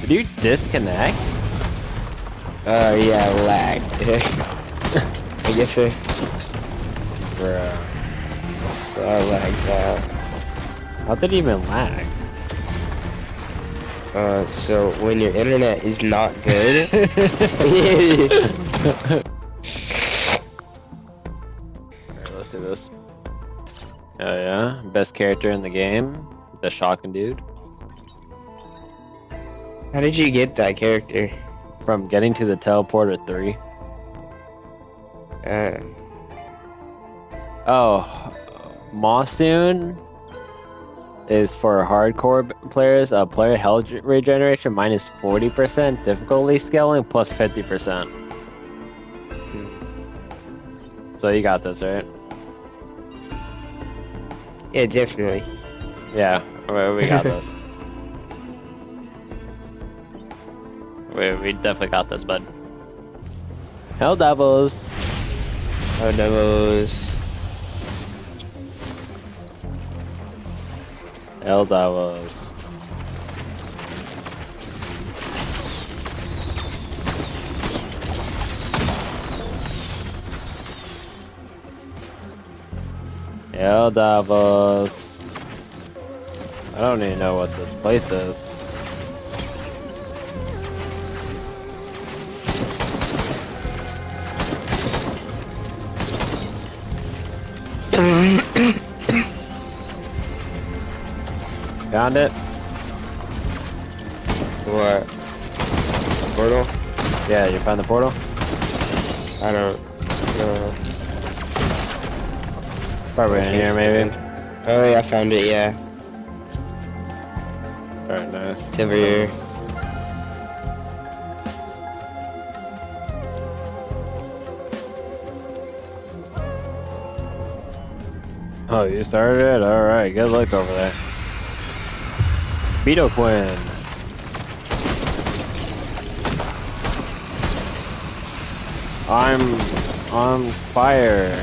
Did you disconnect? Yeah, lag. I guess it. Bruh. Lagged out. How did it even lag? So when your internet is not good. Alright, let's do this. Oh yeah, best character in the game, the shotgun dude. How did you get that character? From getting to the teleporter 3. Oh, Monsoon is for hardcore players. Player health regeneration minus 40%, difficulty scaling plus 50%. So you got this, right? Yeah, definitely. Yeah, we got this. We definitely got this, bud. Hell Devils. Oh, Devils. Hell Devils. Hell Devils. I don't even know what this place is. Found it? What? Portal? Yeah, you found the portal? I don't know. Probably in here, maybe. Oh yeah, I found it, yeah. Very nice. It's over here. Oh, you started it? Alright, good luck over there. Beetle Quinn. I'm on fire.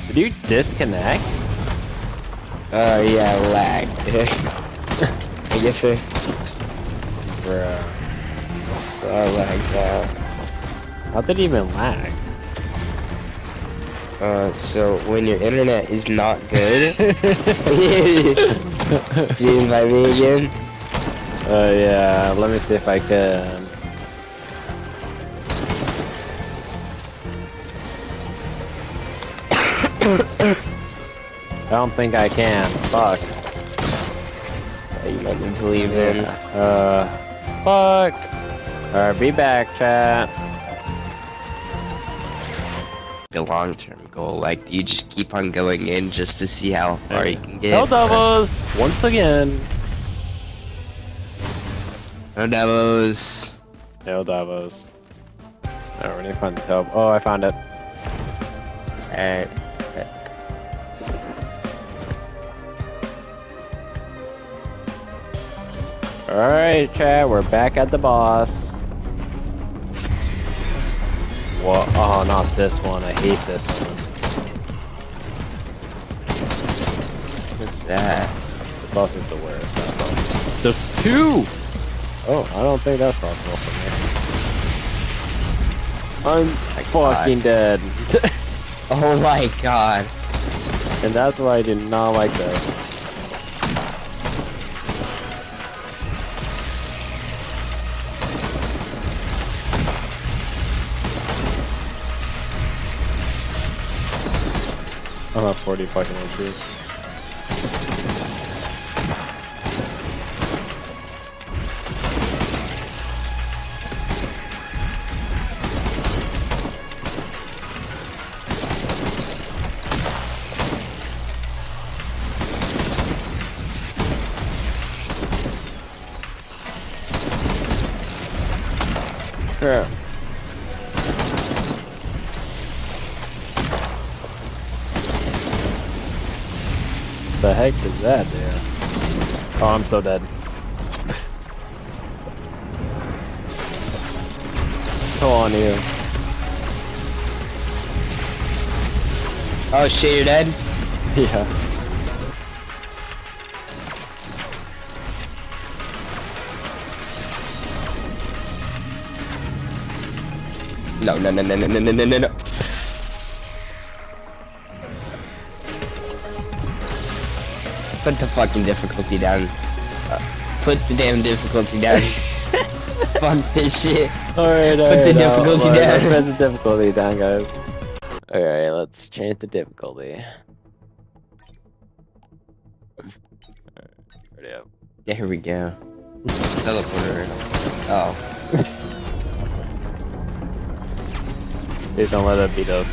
Did you disconnect? Yeah, lag. I guess it. Bruh. Lagged out. How did it even lag? So when your internet is not good. You invite me again? Yeah, let me see if I can. I don't think I can. Fuck. You might need to leave then. Fuck. Alright, be back, chat. A long-term goal, like, do you just keep on going in just to see how far you can get? Hell Devils! Once again. No Devils. Hell Devils. Oh, we need to find the top. Oh, I found it. Alright. Alright, chat, we're back at the boss. What? Oh, not this one. I hate this one. What's that? The boss is the worst. That's all. There's 2! Oh, I don't think that's possible for me. I'm fucking dead. Oh my god. And that's why I did not like this. I'm at 40 fucking HP. Crap. The heck is that, dude? Oh, I'm so dead. Come on, you. Oh shit, you're dead? Yeah. No. Put the fucking difficulty down. Put the damn difficulty down. Fuck this shit. Alright, Put the difficulty down. Let's put the difficulty down, guys. Alright, let's change the difficulty. Ready up. Yeah, here we go. Teleporter. Oh. Please don't let it beat us.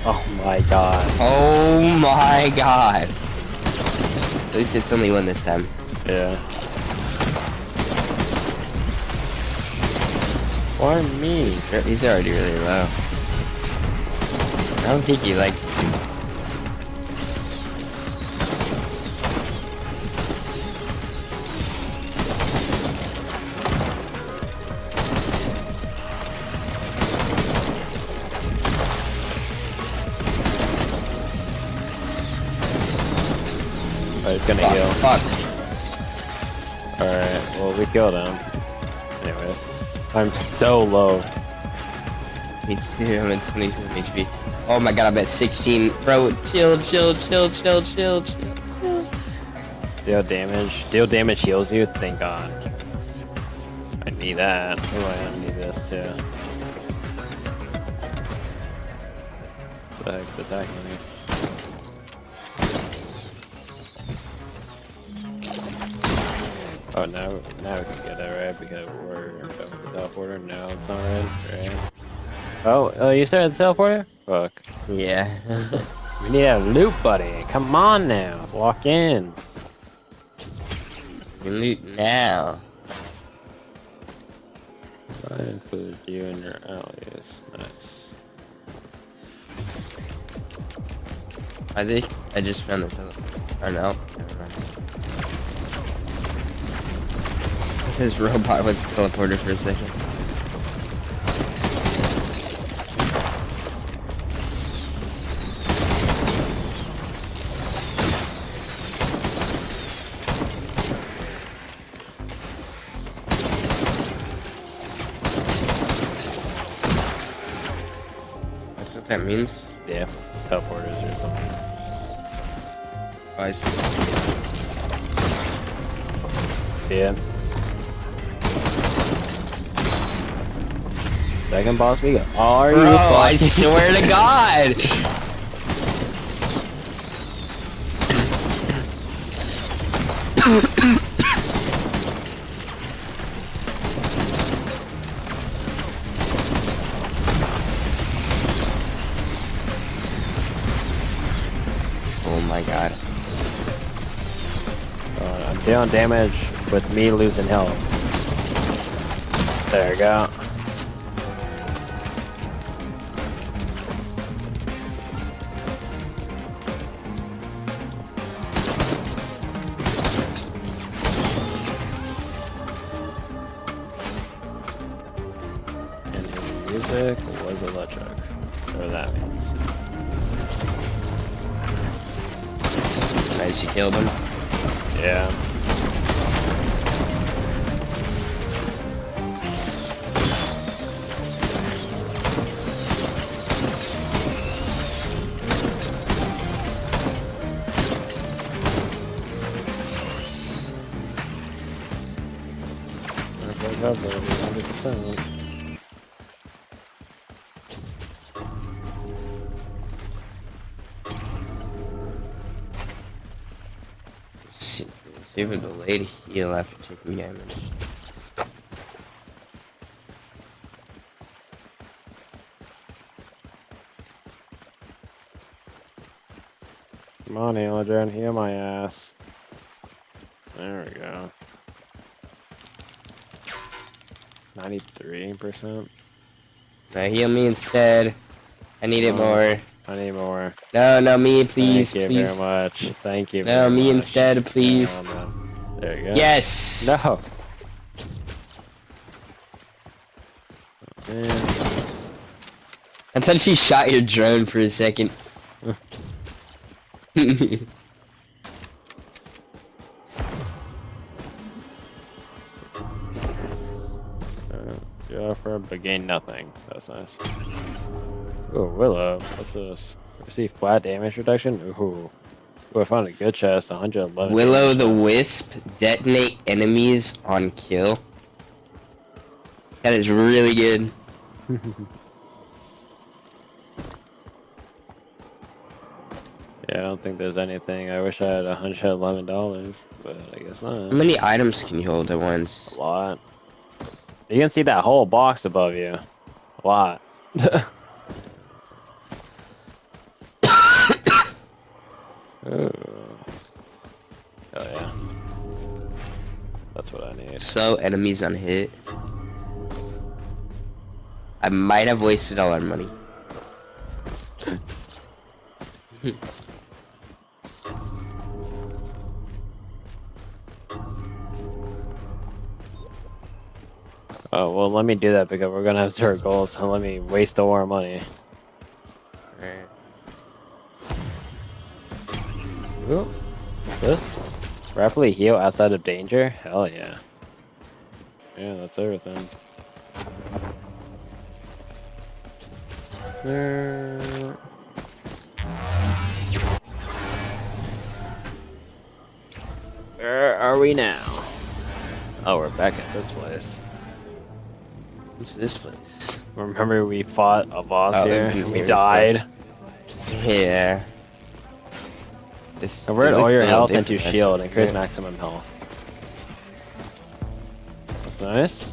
Oh my god. Oh my god. At least it's only one this time. Yeah. Why me? He's already really low. I don't think he likes it. Oh, he's gonna heal. Fuck. Alright, well, we killed him. Anyway. I'm so low. Me too, I'm at 27 HP. Oh my god, I'm at 16. Bro, chill. Deal damage. Deal damage heals you? Thank god. I need that. Oh, I need this too. What the heck's attacking me? Oh, now we can get it right because we're going for the teleporter. No, it's not right. Oh, you started the teleporter? Fuck. Yeah. We need a loot buddy. Come on now. Walk in. You loot now. I included you in your allies. Nice. I think I just found the teleporter. Or no. Never mind. This robot was teleported for a second. That's what that means? Yeah, teleporters or something. Oh, I see. See ya. Second boss we go. Are Bro, you I swear to God! Oh my god. I'm dealing damage with me losing health. There we go. And the music was electric. Whatever that means. Nice, you killed him. Yeah. Recover 100%. See if it delayed heal after taking damage. Come on, Adrian, heal my ass. There we go. 93%. Now heal me instead. I need it more. I need more. No, me, please, Thank you please. very much. Thank you No, very me much. instead, please. Oh, man. There you go. Yes! No! Man. I thought she shot your drone for a second. You offer, but gain nothing. That's nice. Ooh, Willow. What's this? Receive flat damage reduction? Ooh. Ooh, I found a good chest. 111 Willow the damage. Wisp, detonate enemies on kill. That is really good. Yeah, I don't think there's anything. I wish I had $111, but I guess not. How many items can you hold at once? A lot. You can see that whole box above you. A lot. Ooh. Oh yeah. That's what I need. Slow enemies on hit. I might have wasted all our money. Oh, well, let me do that because we're gonna have 0 goals, so let me waste all our money. Alright. Ooh. What's this? Rapidly heal outside of danger? Hell yeah. Yeah, that's everything. Where are we now? Oh, we're back at this place. What's this place? Remember we fought a boss Oh, here? we've been And we here died. Yeah. Convert all your health into different, shield, increase yeah. maximum health. That's nice.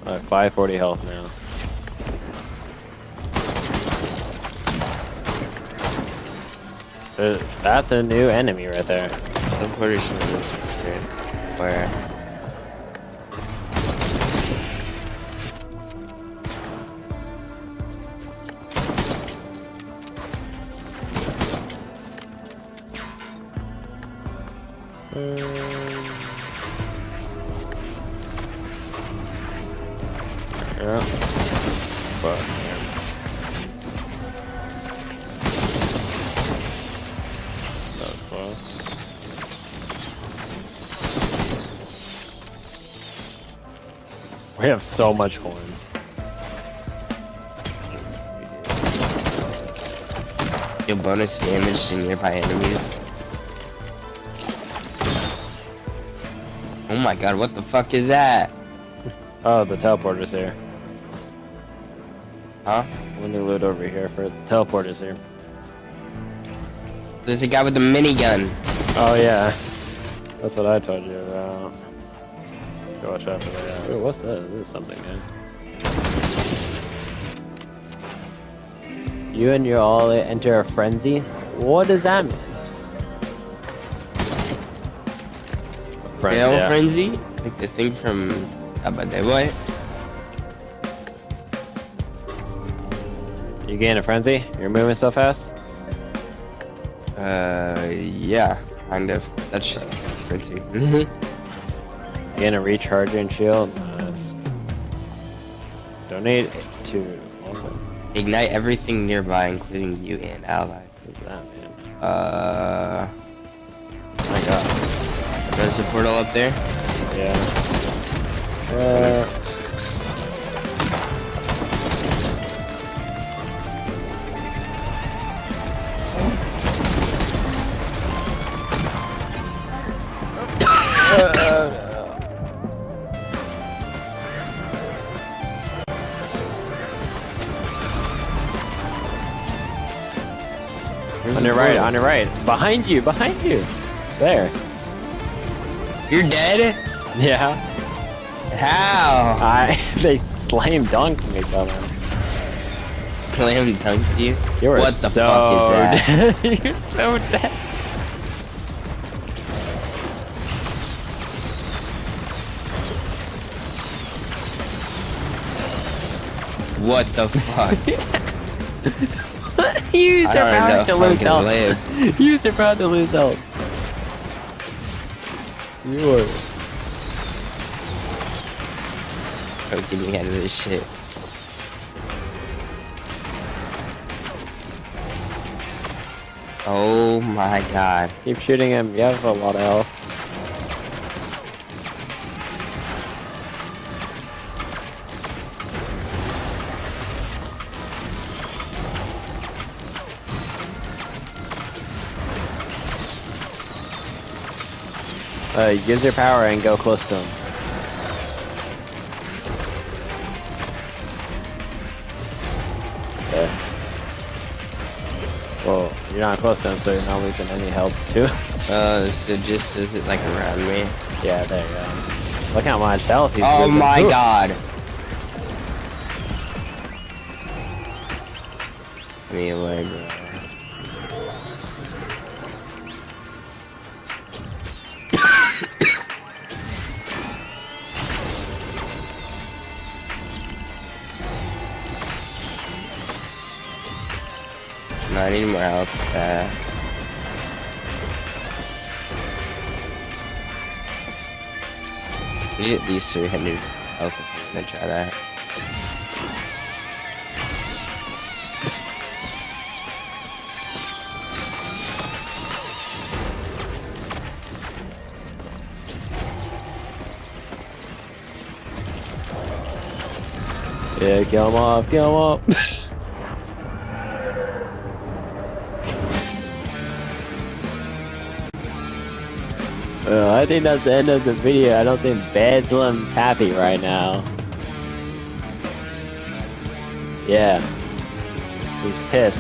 I have 540 health now. That's a new enemy right there. I'm pretty sure this is good. Where? Yeah. Fuck. That was close. We have so much coins. Deal bonus damage to nearby enemies. Oh my god, what the fuck is that? Oh, the teleporter's here. Huh? Let me loot over here for the teleporter's here. There's a guy with a minigun. Oh yeah, that's what I told you about. Go watch out for that. Ooh, what's that? This is something new. You and you all enter a frenzy. What does that mean? Fail Yeah. frenzy? Like the thing from Boy. You gain a frenzy? You're moving so fast? Yeah, kind of. That's just frenzy. You gain a recharging shield? Nice. Donate to Walter. Ignite everything nearby, including you and allies. What's that, man? Oh my god. There's a portal up there? Yeah. On your right, on your right. Behind you, behind you. There. You're dead? Yeah. How? They slam dunked me somehow. Slam dunked you? You were What the so fuck is that? dead. You're so dead. What the fuck? Use I your don't power know to if lose I can health. live. Use your power to lose health. You are. Oh, get me out of this shit. Oh my god. Keep shooting him. You have a lot of health. Use your power and go close to him. Okay. Well, you're not close to him, so you're not losing any health too. So just is it like around me? Yeah, there you go. Look how much health he's Oh losing. my Ooh. god. Me away, bro. No, I need more health. I need at least 300 health if I'm gonna try that. Yeah, kill him off, kill him off. I think that's the end of the video. I don't think Bedlam's happy right now. Yeah. He's pissed.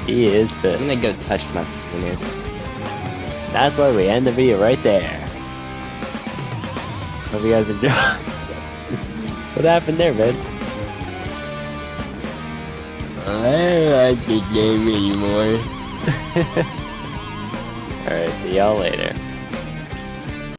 He is I'm pissed. gonna go touch my penis. That's why we end the video right there. Hope you guys enjoy. What happened there, man? I don't like the game anymore. Alright, see y'all later.